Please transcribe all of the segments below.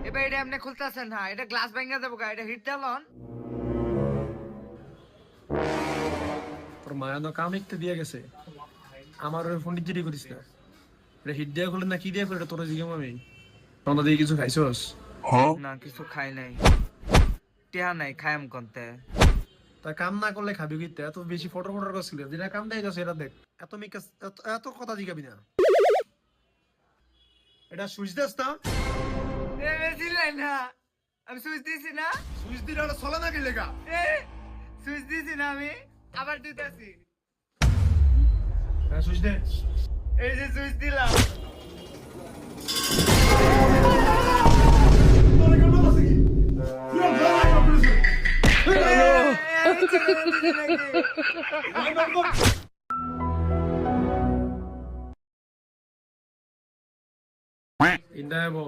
এবার এটা এমনি খুলতেছেন, হ্যাঁ এটা গ্লাস ভেঙে দেবো, এটা হিট দিলন। তোর মায়া তো কাম একটু দিয়ে গেছে, আমার ওই ফোন জিডি করিস না। এটা হিট দিয়ে খুলে না কি দিয়ে খুলে, এটা তোর জিজ্ঞাম আমি সন্ধ্যা দিয়ে কিছু খাইছস? না কিছু খাই নাই, টিয়া নাই, খাইম কোনতে। তা কাম না করলে খাবি কিতে? এত বেশি ফটো ফটো করছিল, যেটা কাম দেয় যাচ্ছে এটা দেখ। এত মিকাস, এত কথা জিগাবি না। এটা সুইচ দেস না? চিল্লাই না, আমি সুইচ দিছি না, সুইচ দিলে ওটা চলে না কি লেগা? সুইচ দিছি না আমি, আবার দিতেছি। হ্যাঁ সুইচ দে। এই যে সুইচ দিলাম। তোর কেন আছে কি? তুই ভালো আইবা করিস। ইন্দাবো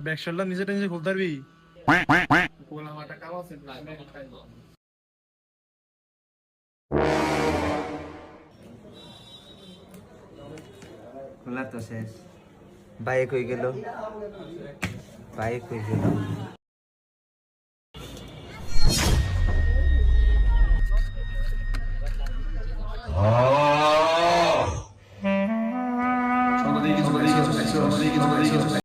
ব্যাক শোল্ডার নিজে নিজে খুলতে পারবি? খোলা তো শেষ। বাইক হয়ে গেল, বাইক হয়ে গেল।